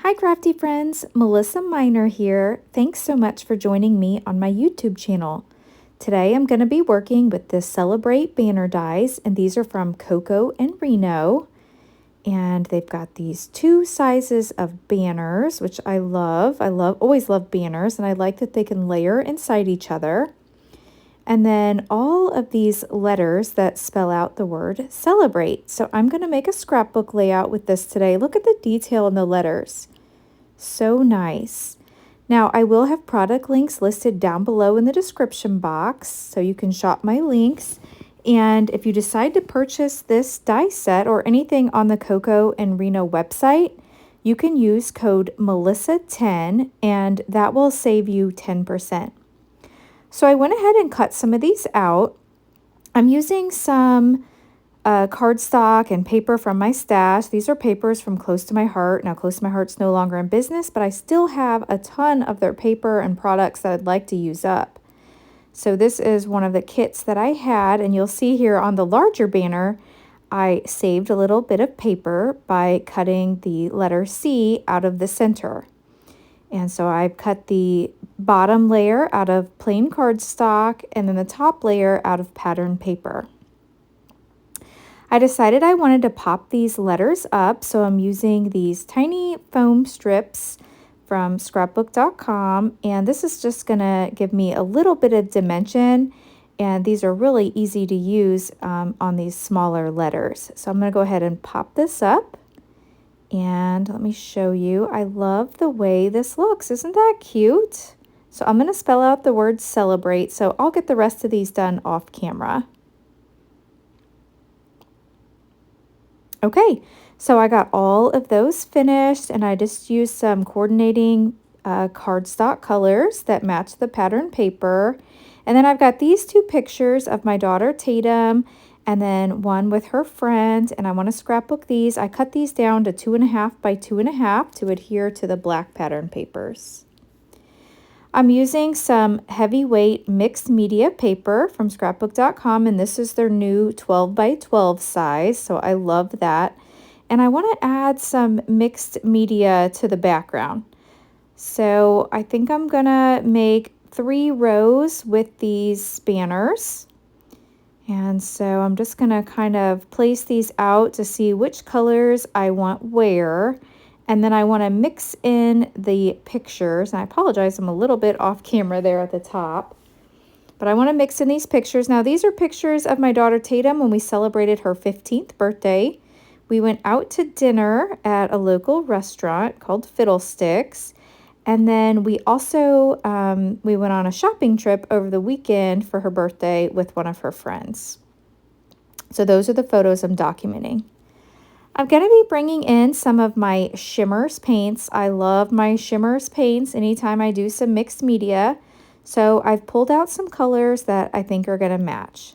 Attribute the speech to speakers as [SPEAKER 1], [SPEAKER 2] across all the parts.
[SPEAKER 1] Hi crafty friends, Melissa Minor here. Thanks so much for joining me on my YouTube channel. Today I'm going to be working with the Celebrate banner dies, and these are from Coco and Reno. And they've got these two sizes of banners, which I love. Always love banners, and I like that they can layer inside each other. And then all of these letters that spell out the word celebrate. So I'm going to make a scrapbook layout with this today. Look at the detail in the letters. So nice. Now I will have product links listed down below in the description box, so you can shop my links. And if you decide to purchase this die set or anything on the Coco and Reno website, you can use code Melissa10 and that will save you 10%. So I went ahead and cut some of these out. I'm using some cardstock and paper from my stash. These are papers from Close to My Heart. Now, Close to My Heart's no longer in business, but I still have a ton of their paper and products that I'd like to use up. So this is one of the kits that I had, and you'll see here on the larger banner, I saved a little bit of paper by cutting the letter C out of the center. And so I've cut the bottom layer out of plain cardstock and then the top layer out of pattern paper. I decided I wanted to pop these letters up, so I'm using these tiny foam strips from scrapbook.com, and this is just going to give me a little bit of dimension, and these are really easy to use on these smaller letters. So I'm going to go ahead and pop this up. And let me show you. I love the way this looks. Isn't that cute? So I'm going to spell out the word celebrate. So I'll get the rest of these done off camera. Okay, so I got all of those finished, and I just used some coordinating cardstock colors that match the pattern paper. And then I've got these two pictures of my daughter Tatum, and then one with her friend, and I want to scrapbook these. I cut these down to 2.5 by 2.5 to adhere to the black pattern papers. I'm using some heavyweight mixed media paper from scrapbook.com, and this is their new 12 by 12 size, so I love that. And I want to add some mixed media to the background. So I think I'm going to make 3 rows with these banners. And so I'm just going to kind of place these out to see which colors I want where. And then I want to mix in the pictures. And I apologize, I'm a little bit off camera there at the top. But I want to mix in these pictures. Now, these are pictures of my daughter Tatum when we celebrated her 15th birthday. We went out to dinner at a local restaurant called Fiddlesticks. And then we also we went on a shopping trip over the weekend for her birthday with one of her friends. So those are the photos I'm documenting. I'm going to be bringing in some of my Shimmerz paints. I love my Shimmerz paints anytime I do some mixed media. So I've pulled out some colors that I think are going to match.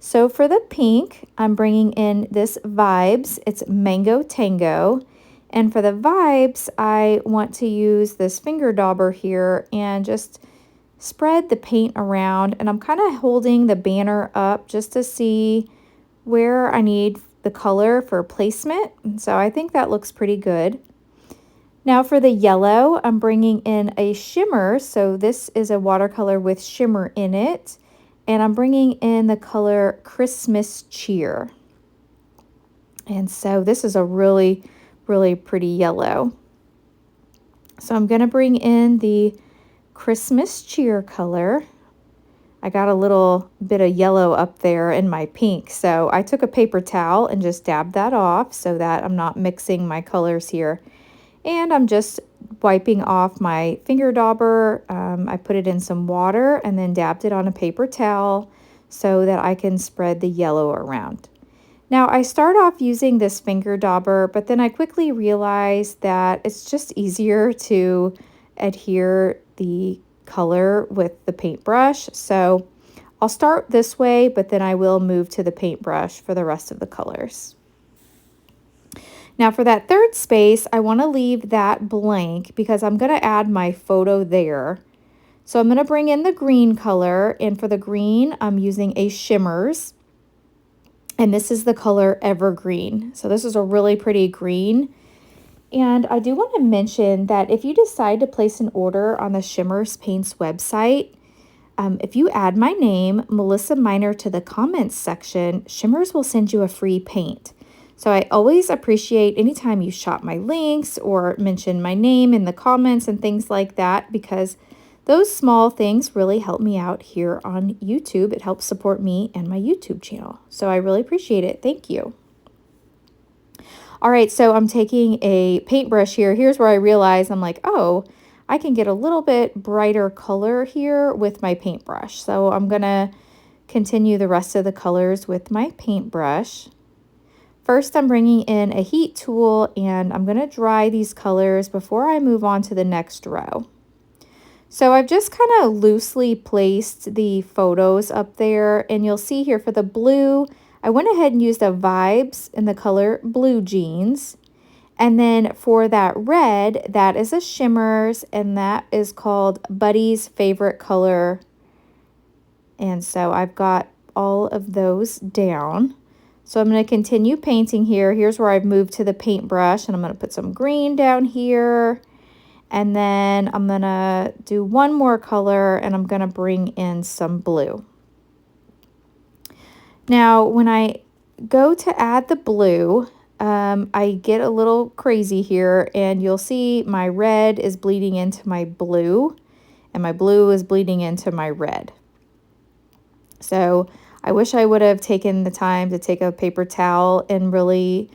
[SPEAKER 1] So for the pink, I'm bringing in this Vibez. It's Mango Tango. And for the Vibez, I want to use this finger dauber here and just spread the paint around. And I'm kind of holding the banner up just to see where I need the color for placement. And so I think that looks pretty good. Now for the yellow, I'm bringing in a shimmer. So this is a watercolor with shimmer in it. And I'm bringing in the color Christmas Cheer. And so this is a really pretty yellow. So I'm going to bring in the Christmas Cheer color. I got a little bit of yellow up there in my pink, so I took a paper towel and just dabbed that off so that I'm not mixing my colors here. And I'm just wiping off my finger dauber. I put it in some water and then dabbed it on a paper towel so that I can spread the yellow around. Now, I start off using this finger dauber, but then I quickly realized that it's just easier to adhere the color with the paintbrush. So I'll start this way, but then I will move to the paintbrush for the rest of the colors. Now for that third space, I want to leave that blank because I'm going to add my photo there. So I'm going to bring in the green color, and for the green, I'm using a Shimmerz. And this is the color Evergreen. So this is a really pretty green. And I do want to mention that if you decide to place an order on the Shimmerz Paints website, if you add my name, Melissa Minor, to the comments section, Shimmerz will send you a free paint. So I always appreciate anytime you shop my links or mention my name in the comments and things like that, because those small things really help me out here on YouTube. It helps support me and my YouTube channel. So I really appreciate it. Thank you. All right, so I'm taking a paintbrush here. Here's where I realize I'm like, oh, I can get a little bit brighter color here with my paintbrush. So I'm gonna continue the rest of the colors with my paintbrush. First, I'm bringing in a heat tool and I'm gonna dry these colors before I move on to the next row. So I've just kind of loosely placed the photos up there, and you'll see here for the blue, I went ahead and used a Vibez in the color Blue Jeans. And then for that red, that is a Shimmerz, and that is called Buddy's Favorite Color. And so I've got all of those down. So I'm going to continue painting here. Here's where I've moved to the paintbrush, and I'm going to put some green down here. And then I'm going to do one more color, and I'm going to bring in some blue. Now, when I go to add the blue, I get a little crazy here, and you'll see my red is bleeding into my blue, and my blue is bleeding into my red. So I wish I would have taken the time to take a paper towel and really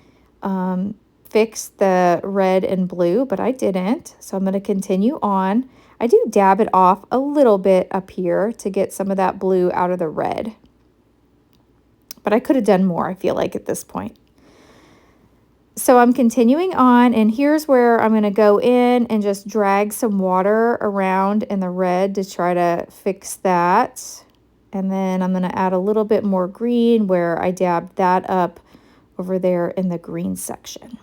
[SPEAKER 1] fix the red and blue, but I didn't. So I'm going to continue on. I do dab it off a little bit up here to get some of that blue out of the red. But I could have done more, I feel like, at this point. So I'm continuing on, and here's where I'm going to go in and just drag some water around in the red to try to fix that. And then I'm going to add a little bit more green where I dabbed that up over there in the green section.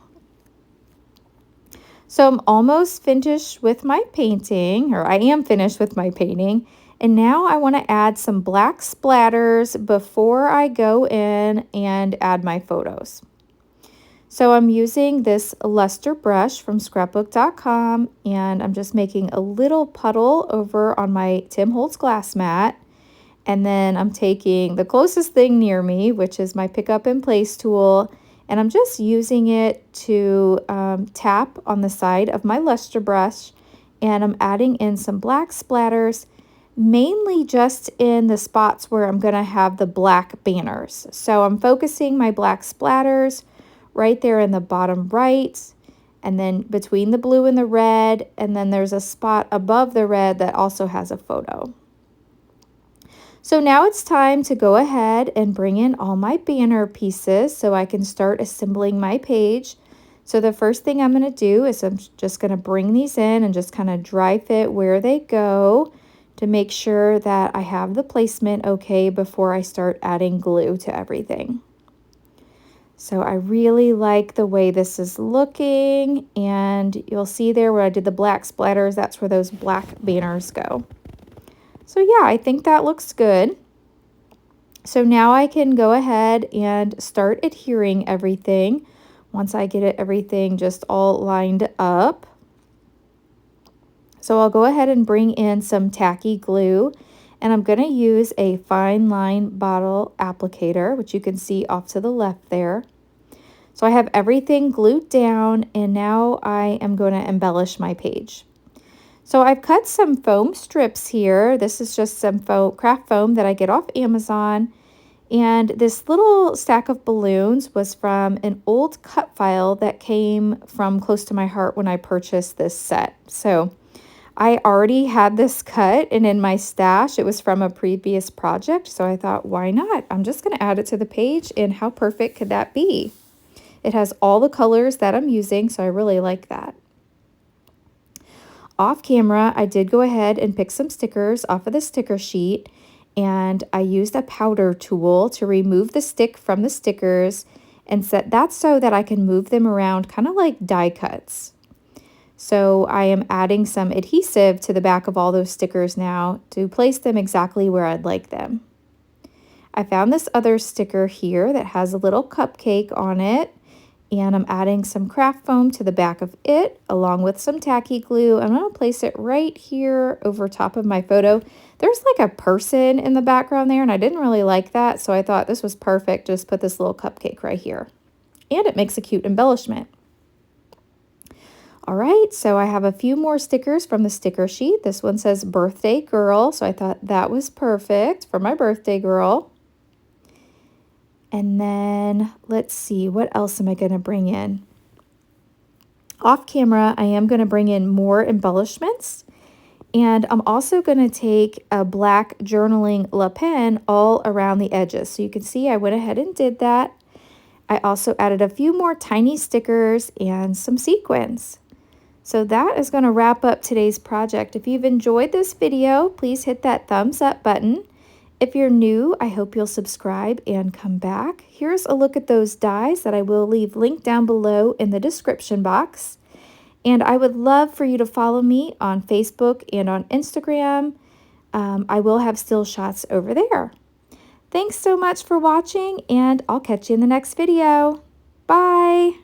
[SPEAKER 1] So I'm almost finished with my painting, or I am finished with my painting. And now I want to add some black splatters before I go in and add my photos. So I'm using this luster brush from scrapbook.com, and I'm just making a little puddle over on my Tim Holtz glass mat. And then I'm taking the closest thing near me, which is my pick up and place tool, and I'm just using it to tap on the side of my luster brush, and I'm adding in some black splatters, mainly just in the spots where I'm going to have the black banners. So I'm focusing my black splatters right there in the bottom right, and then between the blue and the red, and then there's a spot above the red that also has a photo. So now it's time to go ahead and bring in all my banner pieces so I can start assembling my page. So the first thing I'm going to do is I'm just going to bring these in and just kind of dry fit where they go to make sure that I have the placement okay before I start adding glue to everything. So I really like the way this is looking, and you'll see there where I did the black splatters, that's where those black banners go. So yeah, I think that looks good. So now I can go ahead and start adhering everything once I get everything just all lined up. So I'll go ahead and bring in some tacky glue, and I'm going to use a fine line bottle applicator, which you can see off to the left there. So I have everything glued down, and now I am going to embellish my page. So I've cut some foam strips here. This is just some craft foam that I get off Amazon. And this little stack of balloons was from an old cut file that came from close to my heart when I purchased this set. So I already had this cut and in my stash. It was from a previous project. So I thought, why not? I'm just going to add it to the page, and how perfect could that be? It has all the colors that I'm using, so I really like that. Off camera, I did go ahead and pick some stickers off of the sticker sheet, and I used a powder tool to remove the stick from the stickers and set that so that I can move them around kind of like die cuts. So I am adding some adhesive to the back of all those stickers now to place them exactly where I'd like them. I found this other sticker here that has a little cupcake on it, and I'm adding some craft foam to the back of it along with some tacky glue. I'm going to place it right here over top of my photo. There's like a person in the background there and I didn't really like that, so I thought this was perfect. Just put this little cupcake right here. And it makes a cute embellishment. All right, so I have a few more stickers from the sticker sheet. This one says birthday girl, so I thought that was perfect for my birthday girl. And then let's see, what else am I going to bring in? Off camera, I am going to bring in more embellishments. And I'm also going to take a black journaling Le Pen all around the edges. So you can see I went ahead and did that. I also added a few more tiny stickers and some sequins. So that is going to wrap up today's project. If you've enjoyed this video, please hit that thumbs up button. If you're new, I hope you'll subscribe and come back. Here's a look at those dies that I will leave linked down below in the description box. And I would love for you to follow me on Facebook and on Instagram. I will have still shots over there. Thanks so much for watching, and I'll catch you in the next video. Bye!